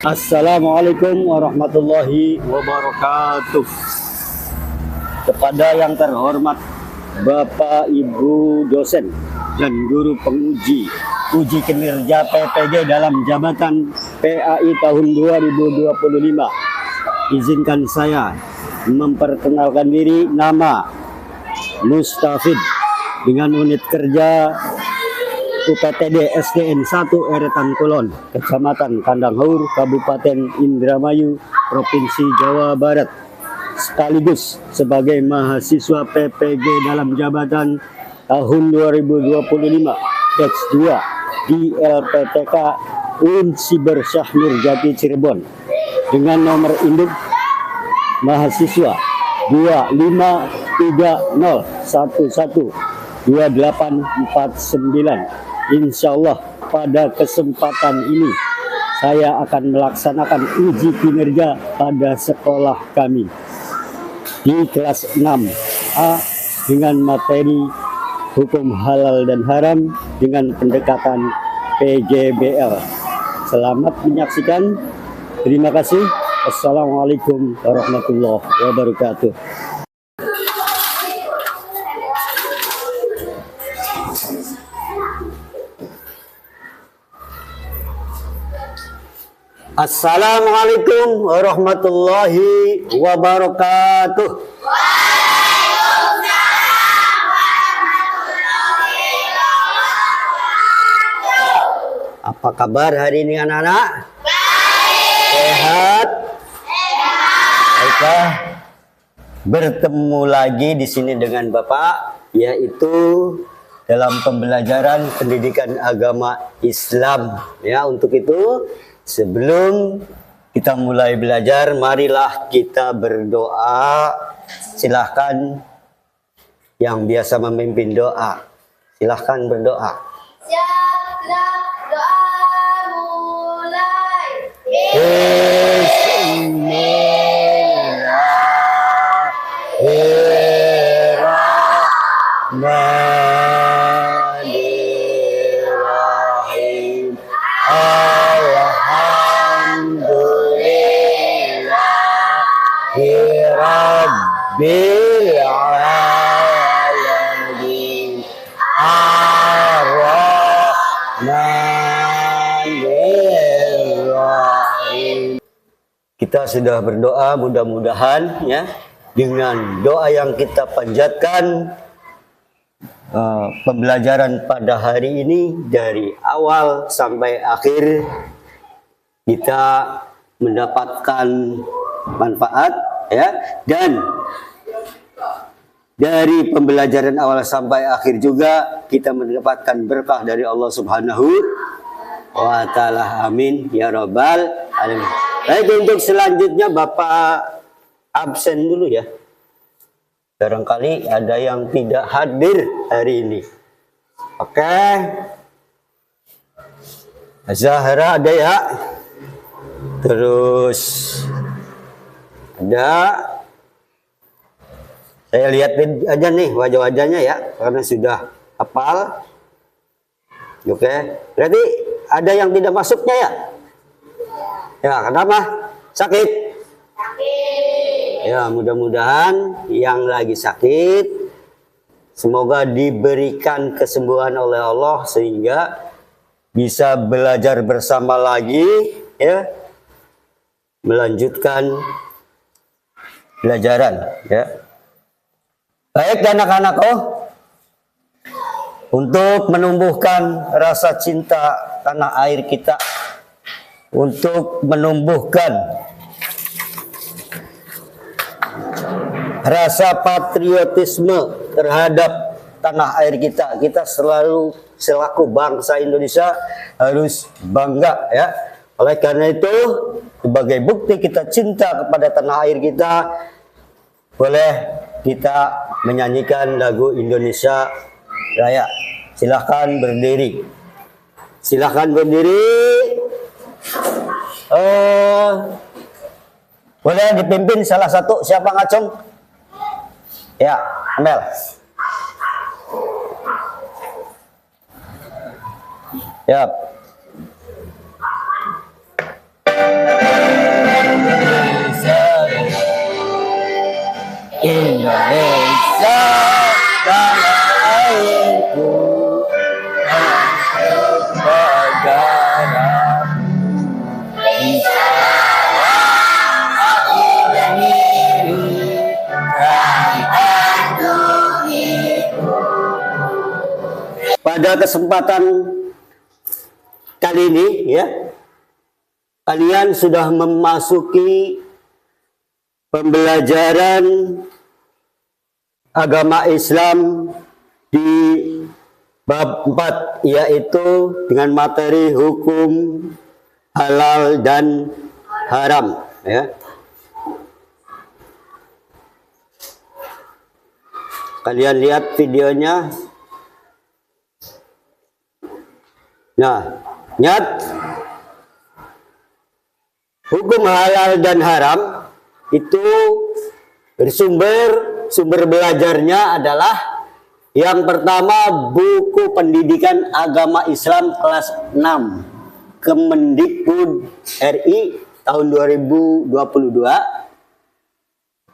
Assalamualaikum warahmatullahi wabarakatuh. Kepada yang terhormat Bapak Ibu dosen dan guru penguji uji kinerja PPG dalam jabatan PAI tahun 2025, izinkan saya memperkenalkan diri. Nama Mustafid dengan unit kerja UPTD SDN 1 Eretan Kulon, Kecamatan Kandang Haur, Kabupaten Indramayu, Provinsi Jawa Barat, sekaligus sebagai mahasiswa PPG dalam jabatan tahun 2025 batch 2 di LPTK UIN Siber Syah Nurjati Cirebon dengan nomor induk mahasiswa 25301128449. Insya Allah pada kesempatan ini saya akan melaksanakan uji kinerja pada sekolah kami di kelas 6A dengan materi hukum halal dan haram dengan pendekatan PJBL. Selamat menyaksikan. Terima kasih. Assalamualaikum warahmatullahi wabarakatuh. Assalamualaikum warahmatullahi wabarakatuh. Apa kabar hari ini anak-anak? Sehat? Baiklah. Bertemu lagi di sini dengan Bapak, yaitu dalam pembelajaran pendidikan agama Islam. Ya, untuk itu sebelum kita mulai belajar, marilah kita berdoa. Silahkan yang biasa memimpin doa, silahkan berdoa. Siap, doa mulai. Bismillahirrahmanirrahim. Alhamdulillahirabbil alamin. Ar-Rahmanir-Rahim. Kita sudah berdoa, mudah-mudahan ya dengan doa yang kita panjatkan, pembelajaran pada hari ini dari awal sampai akhir kita mendapatkan manfaat ya, dan dari pembelajaran awal sampai akhir juga kita mendapatkan berkah dari Allah Subhanahu wa taala. Amin ya rabbal alamin. Baik, untuk selanjutnya Bapak absen dulu ya. Barangkali ada yang tidak hadir hari ini. Oke. Zahra ada ya? Terus ada, saya lihatin aja nih wajah-wajahnya ya, karena sudah hafal. Oke. Berarti ada yang tidak masuknya ya? Ya, kenapa? Sakit? Ya, mudah-mudahan yang lagi sakit semoga diberikan kesembuhan oleh Allah sehingga bisa belajar bersama lagi ya, melanjutkan pelajaran ya. Baik anak-anakku, untuk menumbuhkan rasa cinta tanah air kita, untuk menumbuhkan rasa patriotisme terhadap tanah air kita, kita selalu selaku bangsa Indonesia harus bangga ya. Oleh karena itu, sebagai bukti kita cinta kepada tanah air kita, boleh kita menyanyikan lagu Indonesia Raya. Silahkan berdiri. Silahkan berdiri. Boleh dipimpin salah satu, siapa ngacung? Ya, Amel. Ya. Indonesia tanah airku, negara pada kesempatan kali ini ya, kalian sudah memasuki pembelajaran agama Islam di bab 4, yaitu dengan materi hukum halal dan haram ya. Kalian lihat videonya. Nah, lihat hukum halal dan haram itu sumber belajarnya adalah yang pertama buku pendidikan agama Islam kelas 6 Kemendikbud RI tahun 2022.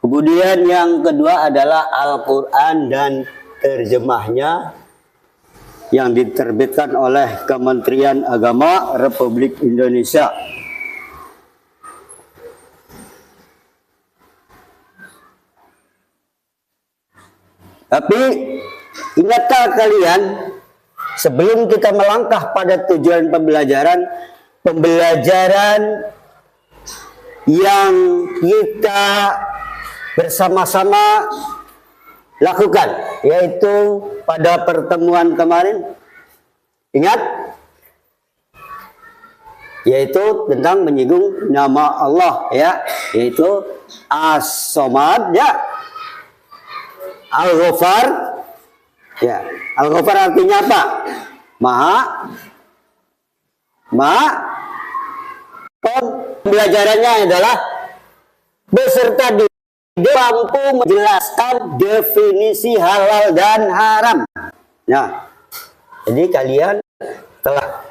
Kemudian yang kedua adalah Al-Quran dan terjemahnya yang diterbitkan oleh Kementerian Agama Republik Indonesia. Tapi ingatkah kalian, sebelum kita melangkah pada tujuan pembelajaran yang kita bersama-sama lakukan, yaitu pada pertemuan kemarin, ingat, yaitu tentang menyinggung nama Allah ya, yaitu As-Somad ya, Al-Ghafar ya. Al-Ghafar artinya apa? Pembelajarannya adalah beserta di mampu menjelaskan definisi halal dan haram. Nah, jadi kalian telah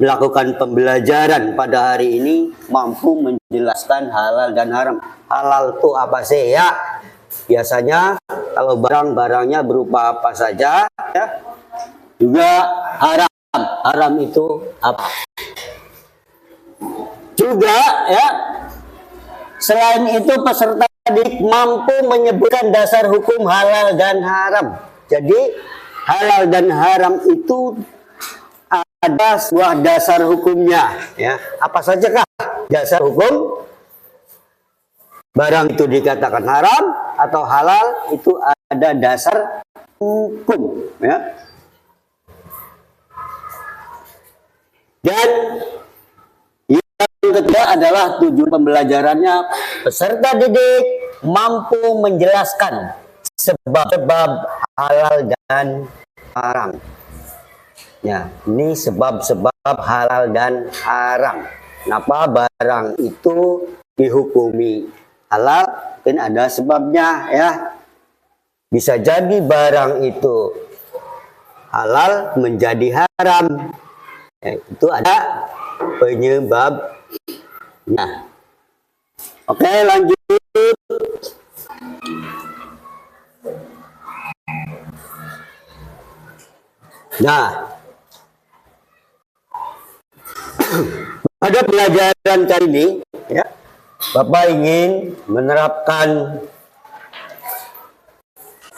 melakukan pembelajaran pada hari ini, mampu menjelaskan halal dan haram. Halal itu apa sih ya? Biasanya kalau barang-barangnya berupa apa saja ya. Juga haram itu apa? Juga ya, selain itu peserta didik mampu menyebutkan dasar hukum halal dan haram. Jadi halal dan haram itu ada sebuah dasar hukumnya ya. Apa sajakah dasar hukum? Barang itu dikatakan haram atau halal, itu ada dasar hukum ya. Dan yang ketiga adalah tujuan pembelajarannya, peserta didik mampu menjelaskan sebab-sebab halal dan haram. Ya, ini sebab-sebab halal dan haram. Kenapa barang itu dihukumi halal? Mungkin ada sebabnya ya. Bisa jadi barang itu halal menjadi haram. Ya, itu ada penyebabnya. Oke, lanjut. Nah, pada pelajaran kali ini ya, Bapak ingin menerapkan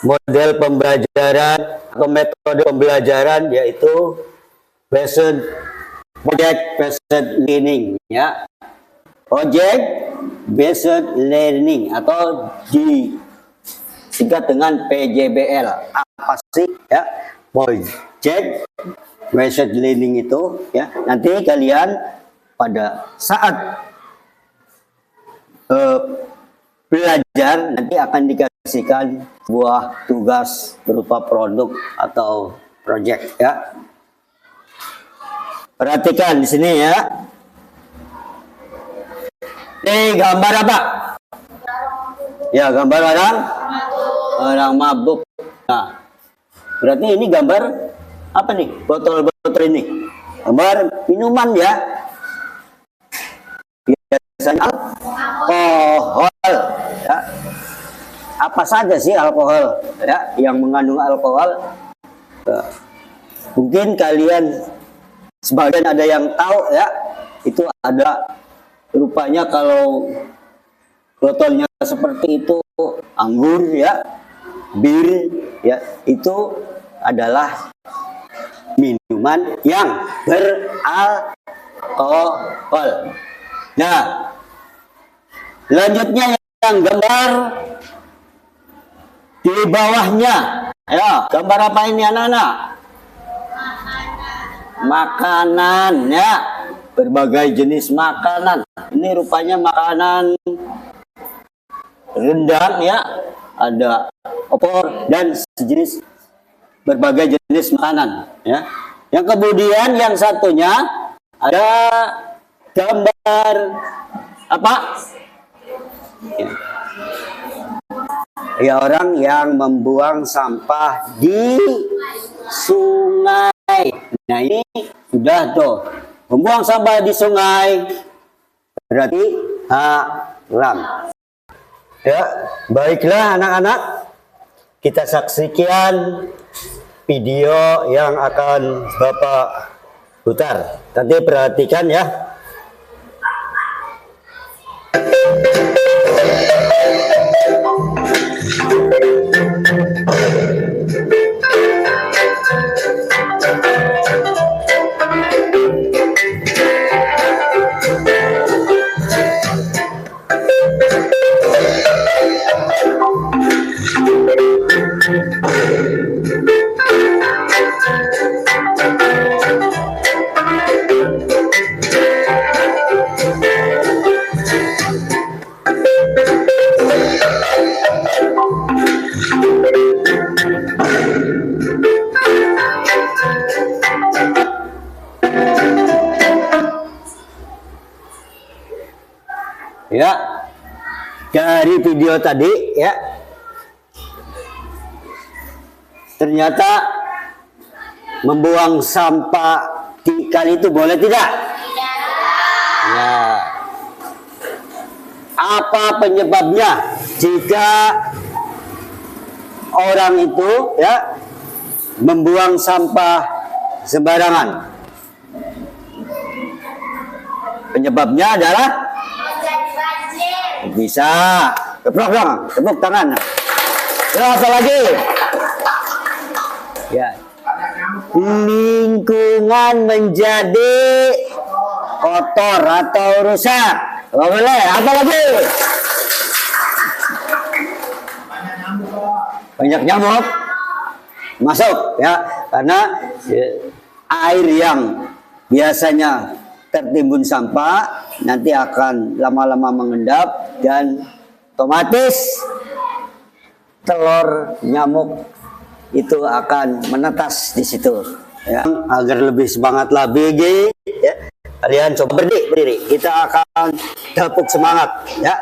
model pembelajaran atau metode pembelajaran, yaitu project based learning ya. Project based learning atau disingkat dengan PJBL. Apa sih ya project based learning itu ya? Nanti kalian pada saat belajar nanti akan dikasihkan sebuah tugas berupa produk atau project ya. Perhatikan di sini ya. Ini gambar apa? Ya, gambar orang mabuk. Nah, berarti ini gambar apa nih? Botol-botol ini gambar minuman ya. dan alkohol. Ya. Apa saja sih alkohol? Ya, yang mengandung alkohol. Mungkin kalian sebagian ada yang tahu ya, itu ada rupanya kalau botolnya seperti itu anggur ya, bir ya, itu adalah minuman yang beralkohol. Nah, selanjutnya yang gambar di bawahnya, ya, gambar apa ini anak-anak? Makanan ya, berbagai jenis makanan. Ini rupanya makanan rendang ya, ada opor dan sejenis berbagai jenis makanan ya. Yang kemudian yang satunya ada gambar apa? Ya, orang yang membuang sampah di sungai. Nah, ini sudah tuh, membuang sampah di sungai berarti haram. Ya, baiklah anak-anak, kita saksikan video yang akan Bapak putar. Nanti perhatikan ya. Ya, dari video tadi ya, ternyata membuang sampah di kali itu boleh tidak? Ya. Apa penyebabnya jika orang itu ya membuang sampah sembarangan? Penyebabnya adalah bisa tepuk dong, tepuk tangan. Ya, apa lagi? Ya, lingkungan menjadi kotor atau rusak. Oh, boleh. Apa lagi? Banyak nyamuk masuk ya, karena air yang biasanya tertimbun sampah nanti akan lama-lama mengendap dan otomatis telur nyamuk itu akan menetas di situ ya. Agar lebih semangat lagi ya, kalian coba berdiri, kita akan tepuk semangat ya.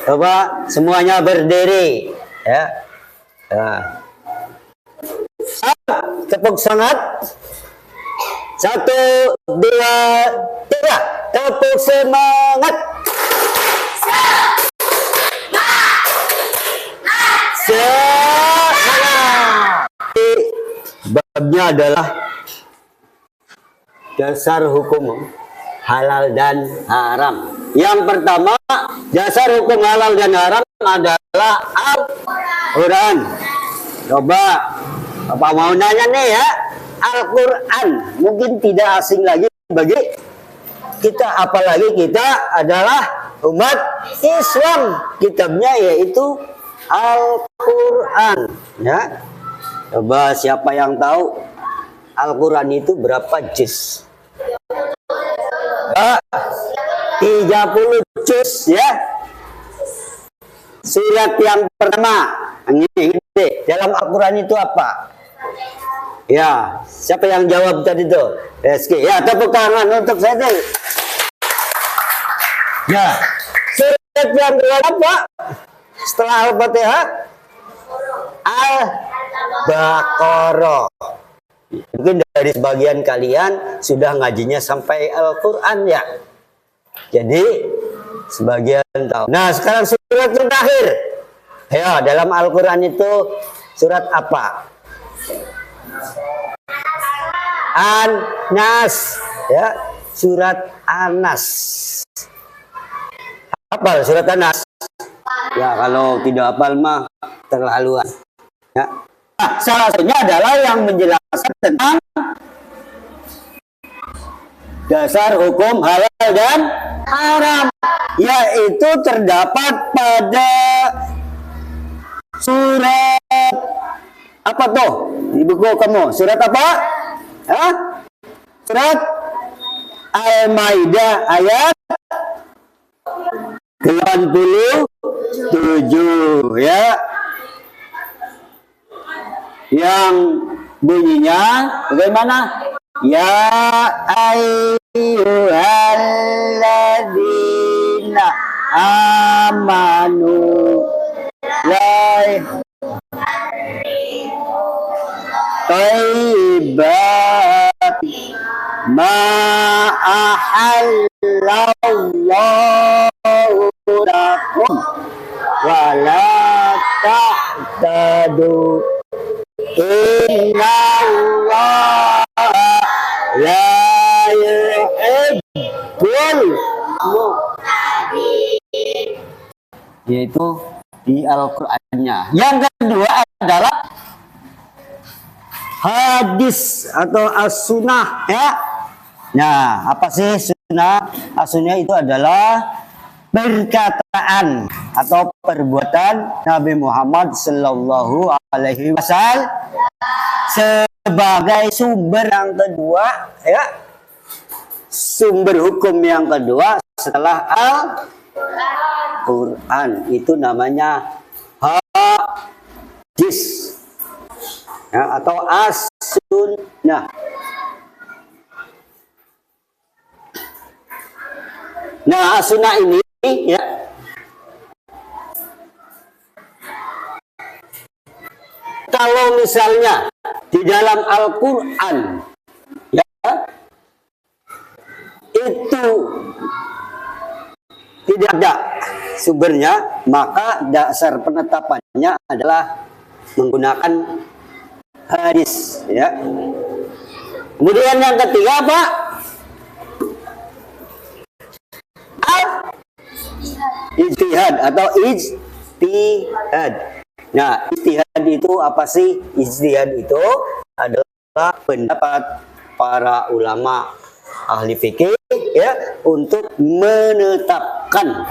Coba semuanya berdiri ya. Tepuk semangat. 1, 2, 3, tepuk semangat. Semangat. Babnya adalah dasar hukum halal dan haram. Yang pertama, dasar hukum halal dan haram adalah Al-Quran. Coba Bapak mau nanya nih ya, Al-Quran mungkin tidak asing lagi bagi kita, apalagi kita adalah umat Islam. Kitabnya yaitu Al-Quran ya. Coba siapa yang tahu Al-Quran itu berapa juz? 30 juz ya. Surat yang pertama ini dalam Al-Quran itu apa? Ya, siapa yang jawab tadi itu? Reski. Ya, tepuk tangan untuk saya. Ya, surat yang berapa? Setelah Al-Fatihah, Al-Baqarah. Mungkin dari sebagian kalian sudah ngajinya sampai Al-Quran ya. Jadi sebagian tahu. Nah, sekarang surat yang terakhir. Ya, dalam Al-Qur'an itu surat apa? An-Nas, ya, surat An-Nas. Hafal surat An-Nas? Ya, kalau tidak hafal mah terlaluan. Ya. Nah, salah satunya adalah yang menjelaskan tentang dasar hukum halal dan haram, yaitu terdapat pada surat apa tuh di buku kamu? Surat apa? Hah? Surat Al-Maidah ayat 87, ya, yang bunyinya bagaimana? Ya ayyuhalladzina amanu la tayyibat ma ahallallahu lakum wa la ta'tadu innallaha la yuhibbul mu'tadin, yaitu di Al-Qur'annya. Yang kedua adalah hadis atau as-sunnah, ya. Nah, apa sih sunnah? As-sunnah itu adalah perkataan atau perbuatan Nabi Muhammad Sallallahu Alaihi Wasallam sebagai sumber yang kedua, ya, sumber hukum yang kedua setelah Al-Quran, itu namanya hadis, ya, atau as-sunnah. Nah, as-sunnah ini, ya, kalau misalnya di dalam Al-Quran, ya, itu tidak ada sumbernya, maka dasar penetapannya adalah menggunakan hadis, ya. Kemudian yang ketiga apa? Ijtihad atau ijtihad. Nah, ijtihad itu apa sih? Ijtihad itu adalah pendapat para ulama ahli fikih, ya, untuk menetapkan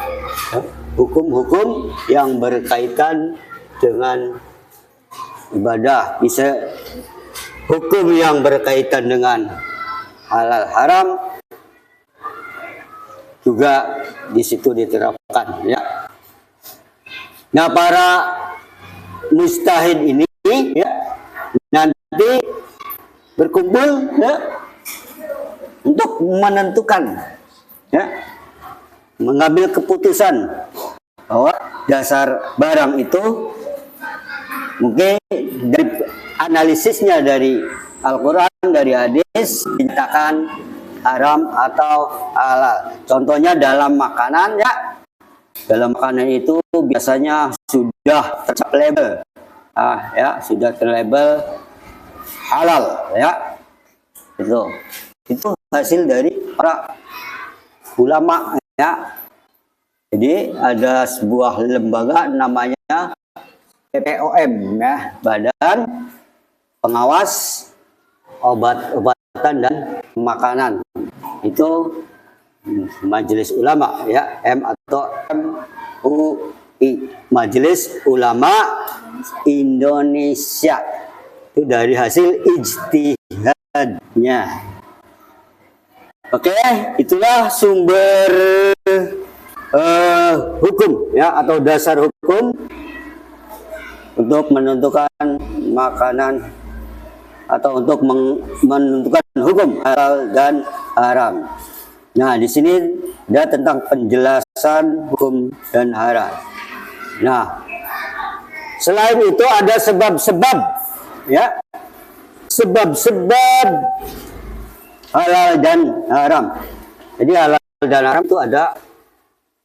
hukum-hukum yang berkaitan dengan ibadah, bisa hukum yang berkaitan dengan halal haram juga di situ diterapkan, ya. Nah, para mujtahid ini, ya, nanti berkumpul, ya, untuk menentukan, ya, mengambil keputusan bahwa dasar barang itu mungkin dari analisisnya dari Al-Quran, dari hadis, dinyatakan haram atau halal. Contohnya dalam makanan, ya, dalam makanan itu biasanya sudah tercap label, ya, sudah terlabel halal, ya, itu hasil dari para ulama, ya. Jadi ada sebuah lembaga namanya BPOM, ya, Badan Pengawas Obat-obatan dan Makanan. Itu Majelis Ulama, ya, M atau MUI, Majelis Ulama Indonesia. Itu dari hasil ijtihadnya. Oke, itulah sumber hukum, ya, atau dasar hukum untuk menentukan makanan atau untuk menentukan hukum halal dan haram. Nah, di sini ada tentang penjelasan hukum dan haram. Nah, selain itu ada sebab-sebab, ya, sebab-sebab halal dan haram. Jadi halal dan haram itu ada,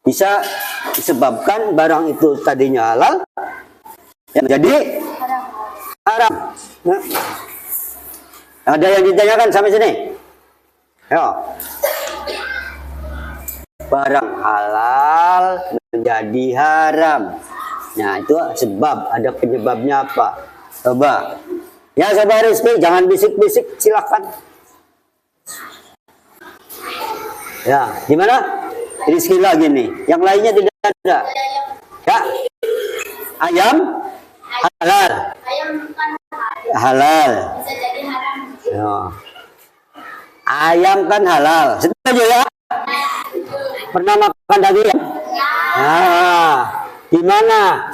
bisa disebabkan barang itu tadinya halal yang jadi haram. Nah, ada yang ditanyakan sampai sini? Yo. Barang halal menjadi haram. Nah, itu sebab, ada penyebabnya apa? Coba. Ya, Saudara Rizky, jangan bisik-bisik, silakan. Ya, gimana? Rizky lagi nih. Yang lainnya tidak ada. Ya. Ayam halal. Ayam kan Halal. bisa jadi haram. Ya. Ayam kan halal. Setuju ya? Pernah makan daging? Nah, di mana?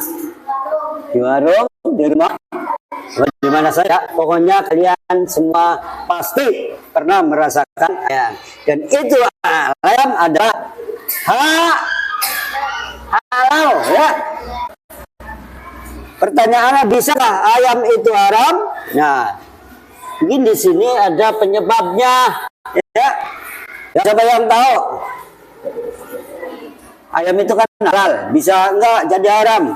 Di warung, di rumah, di mana saja. Pokoknya kalian semua pasti pernah merasakan ayam. Dan itu ayam ada halal ya. Pertanyaannya, bisakah ayam itu haram? Nah, mungkin di sini ada penyebabnya ya. Siapa yang tahu? Ayam itu kan halal, bisa enggak jadi haram?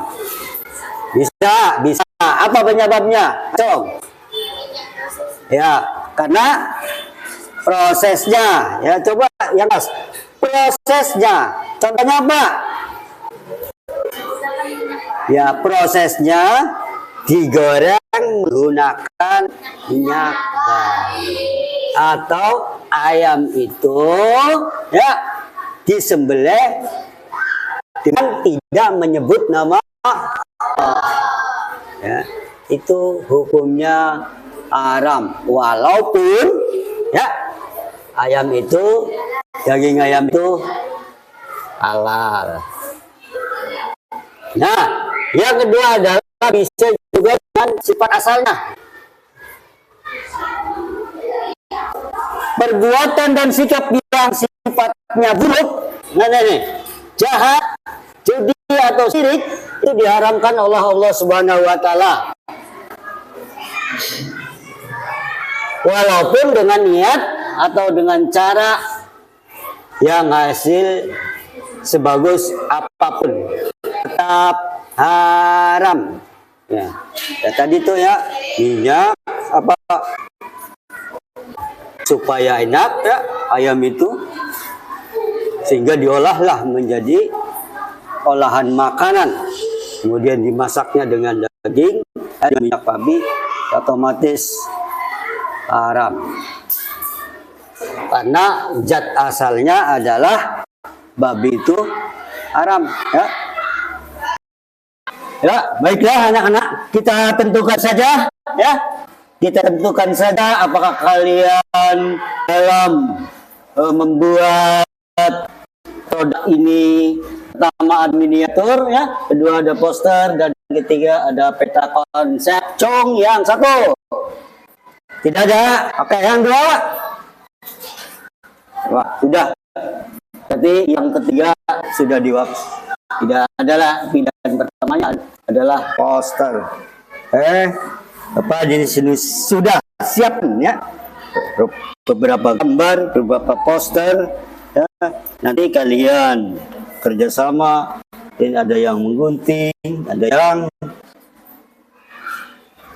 Bisa, bisa. Apa penyebabnya? Cong. Ya, karena prosesnya. Ya, coba yang mas. Prosesnya. Contohnya apa? Ya, prosesnya digoreng menggunakan minyak atau ayam itu ya disembelih dengan tidak menyebut nama ya, itu hukumnya haram walaupun ya ayam itu, daging ayam itu halal. Nah, yang kedua adalah bisa juga dengan sifat asalnya. Perbuatan dan sikap yang sifatnya buruk, nah nih, jahat, judi atau syirik itu diharamkan oleh Allah Subhanahu wa taala. Walaupun dengan niat atau dengan cara yang hasil sebagus apapun tetap haram. Ya, ya tadi tuh ya minyak apa supaya enak ya ayam itu sehingga diolahlah menjadi olahan makanan, kemudian dimasaknya dengan daging dan minyak babi, otomatis haram karena zat asalnya adalah babi itu haram ya. Ya, baiklah anak-anak, kita tentukan saja ya. Kita tentukan saja apakah kalian dalam membuat produk ini. Pertama ada miniatur ya, kedua ada poster, dan ketiga ada peta konsep. Cong yang satu. Tidak ada. Oke, yang dua. Wah, sudah. Berarti yang ketiga sudah diwak. Tidak adalah pilihan pertamanya adalah poster. Apa jenis ini sudah siap ya? Beberapa gambar, beberapa poster. Ya. Nanti kalian kerjasama. Dan ada yang menggunting, ada yang.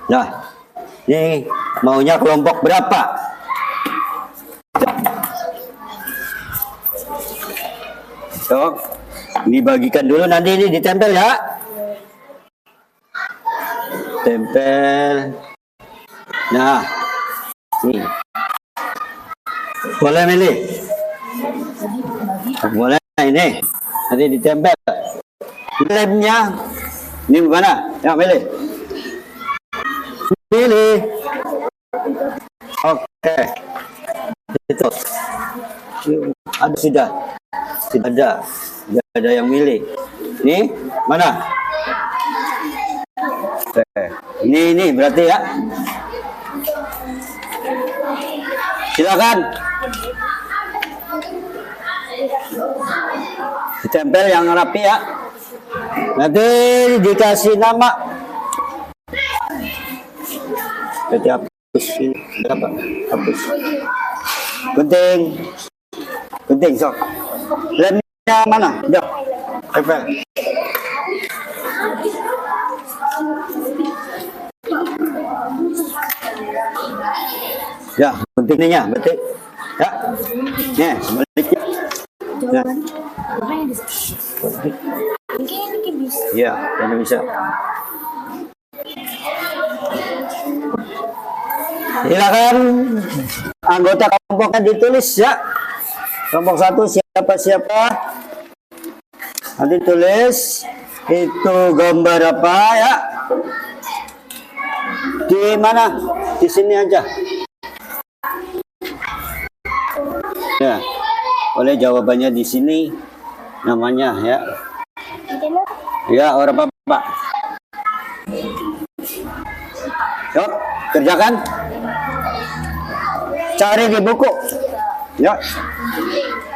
Nah, ini maunya kelompok berapa? So, dibagikan dulu, nanti ini ditempel ya. Tempel. Nah, ini. Boleh milih? Boleh ini. Nanti ditempel. Lemnya. Ini mana? Ya, milih. Pilih. Oke. Itu. Ada sudah. Tidak ada. Tidak ada yang milih. Ini mana? Oke. Ini berarti ya. Silakan. Ditempel yang rapi ya. Nanti dikasih nama. Berarti hapus ini. Apa? Hapus. Gunting. Gunting sok. Lemnya mana? Jok. Epel. Ya, bentiknya, bentik. Ya. Nih, sebaliknya. Ya. Ya, ini bisa. Silakan anggota kelompoknya ditulis ya. Kelompok 1 siapa? Nanti tulis itu gambar apa ya? Di mana? Di sini aja. Ya, boleh jawabannya di sini. Namanya ya. Ya, orang Bapak. Yuk, kerjakan. Cari di buku. Ya.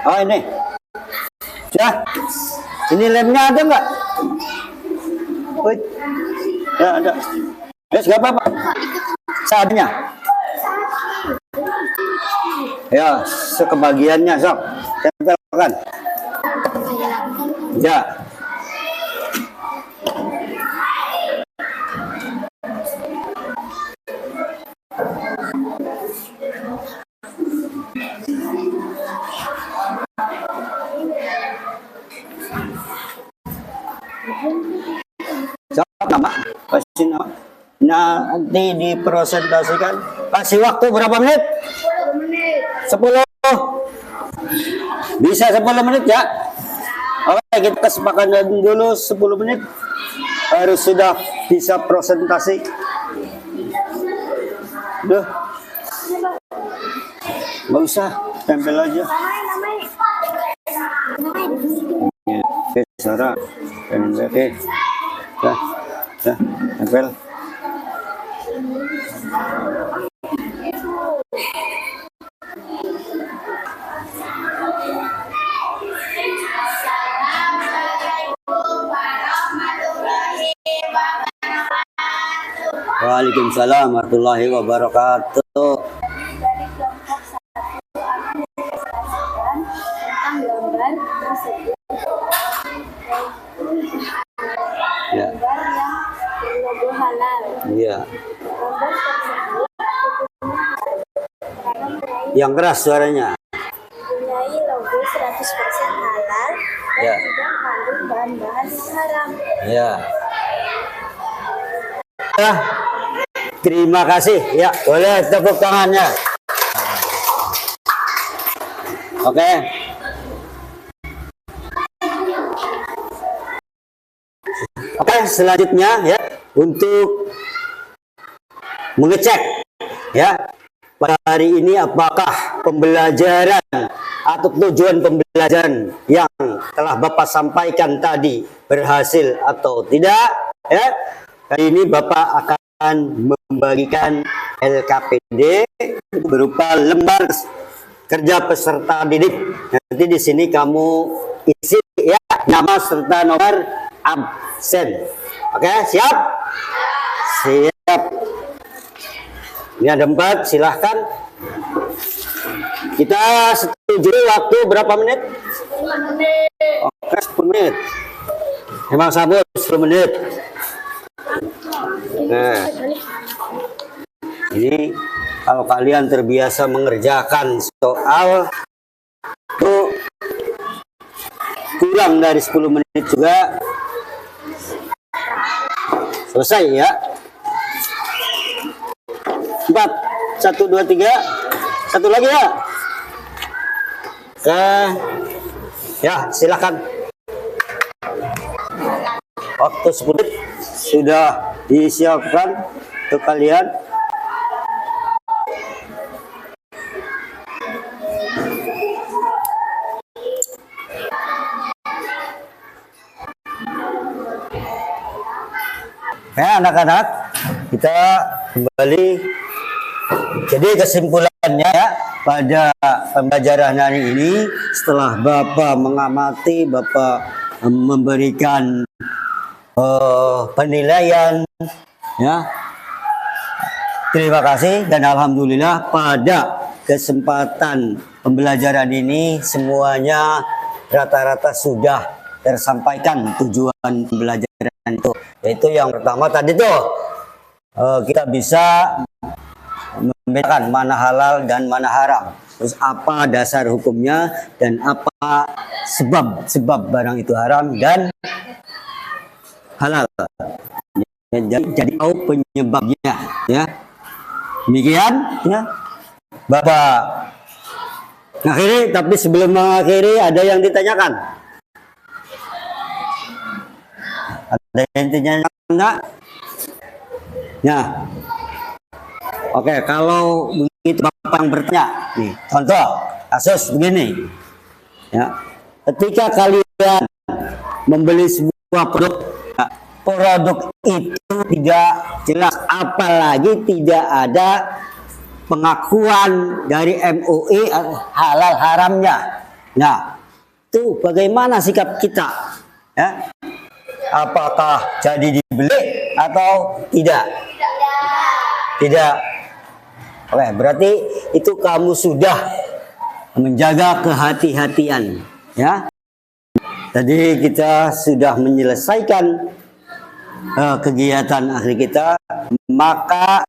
Oh ini. Ya. Ini lemnya ada nggak? Wait. Ya ada. Yes, nggak apa-apa. Seadanya. Ya, sekebagiannya sok. Tempelkan. Ya. Siapa nama? Pasti nama. Nanti dipresentasikan. Kasih waktu berapa menit? 10. Bisa 10 menit ya? Oke, kita kesepakatan dulu 10 menit. Harus sudah bisa presentasi. Duh. Nggak usah, tempel aja. Ya, oke, Sarah. Oke. Dah, tempel. Waalaikumsalam warahmatullahi wabarakatuh. Dari kelompok 1 aku presentasikan tentang gambar tersebut, Ya. gambar yang berlogo halal. Iya. Gambar tersebut karena Yang keras suaranya. mempunyai logo 100% halal dan Ya. tidak mengandung bahan-bahan yang haram. Ya. Terima kasih. Ya, boleh tepuk tangannya. Oke. Oke, selanjutnya ya untuk mengecek ya pada hari ini apakah pembelajaran atau tujuan pembelajaran yang telah Bapak sampaikan tadi berhasil atau tidak ya. Hari ini Bapak akan membagikan LKPD berupa lembar kerja peserta didik. Nanti di sini kamu isi ya nama serta nomor absen. Oke, siap? Siap. Ini ada 4, silahkan. Kita setuju waktu berapa menit? 10 menit. Oke, 10 menit. Memang sabut 10 menit. Nah, ini kalau kalian terbiasa mengerjakan soal itu kurang dari 10 menit juga selesai ya. 4, 1, 2, 3. Satu lagi ya. Oke. Ya, silakan. Waktu 10 menit sudah disiapkan untuk kalian. Ya, anak-anak, kita kembali. Jadi kesimpulannya ya, pada pembelajaran hari ini setelah Bapak mengamati, Bapak memberikan penilaian ya. Terima kasih dan alhamdulillah pada kesempatan pembelajaran ini semuanya rata-rata sudah tersampaikan tujuan pembelajaran itu. Yaitu yang pertama tadi tuh kita bisa membedakan mana halal dan mana haram. Terus apa dasar hukumnya dan apa sebab barang itu haram dan halal. Jadi tahu penyebabnya, ya. Demikian, ya. Bapak akhiri, tapi sebelum mengakhiri ada yang ditanyakan? Ada yang ditanyakan enggak? Ya. Oke, kalau begitu Bapak yang bertanya, nih, contoh kasus begini. Ya. Ketika kalian membeli sebuah produk itu tidak jelas, apalagi tidak ada pengakuan dari MUI halal haramnya. Nah, itu bagaimana sikap kita? Ya? Apakah jadi dibeli atau tidak? Tidak. Oke, berarti itu kamu sudah menjaga kehati-hatian, ya. Tadi kita sudah menyelesaikan kegiatan akhir kita, maka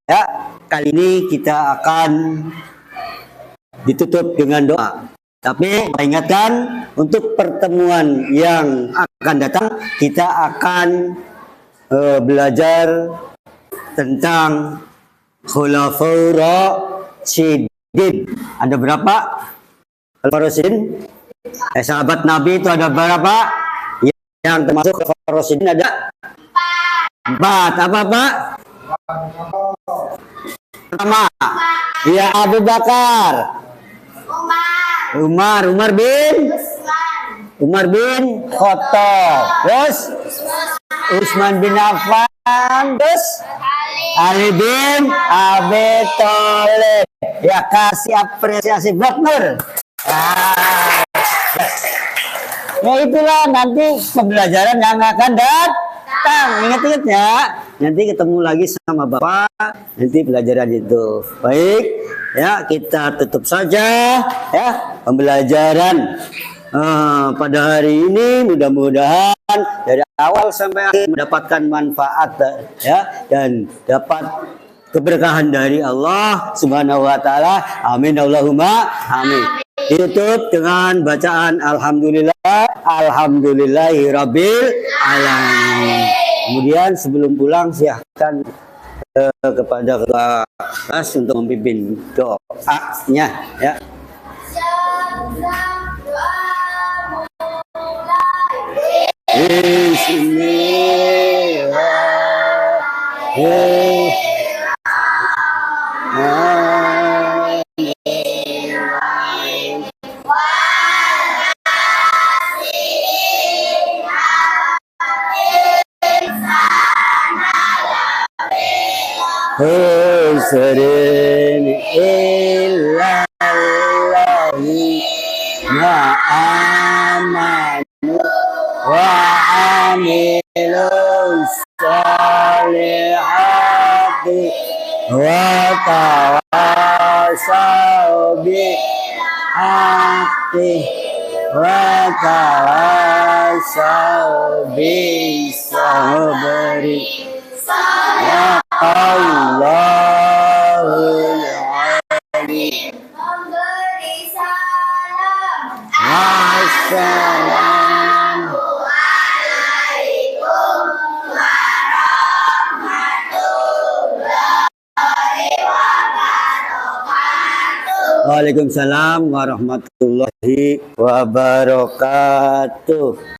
ya kali ini kita akan ditutup dengan doa. Tapi saya ingatkan, untuk pertemuan yang akan datang kita akan belajar tentang Khulafaur Rasyidin. Ada berapa Khulafaur Rasyidin? Sahabat Nabi itu ada berapa? Yang termasuk Khulafaur Rasyidin ada 4. Apa Pak? Pertama, ya Abu Bakar, Umar bin Khattab, terus Utsman bin Affan, terus Ali bin Abi Thalib. Ya, kasih apresiasi partner. Ya itulah nanti pembelajaran yang akan datang. Ingat-ingat ya. Nanti ketemu lagi sama Bapak. Nanti pelajaran itu. Baik. Ya, kita tutup saja ya pembelajaran pada hari ini. Mudah-mudahan dari awal sampai akhir mendapatkan manfaat ya, dan dapat keberkahan dari Allah Subhanahu wa taala. Amin Allahumma amin. Ditutup dengan bacaan alhamdulillahirabbil alamin. Kemudian sebelum pulang silahkan kepada ketua kelas untuk memimpin doanya, ya. Husrin illallahi ma'amanu wa amilus salihati wa tawasaw bihaqqi wa tawasaw bisabri. Allahul Alim. Memberi salam. Assalamualaikum warahmatullahi wabarakatuh. Waalaikumsalam warahmatullahi wabarakatuh.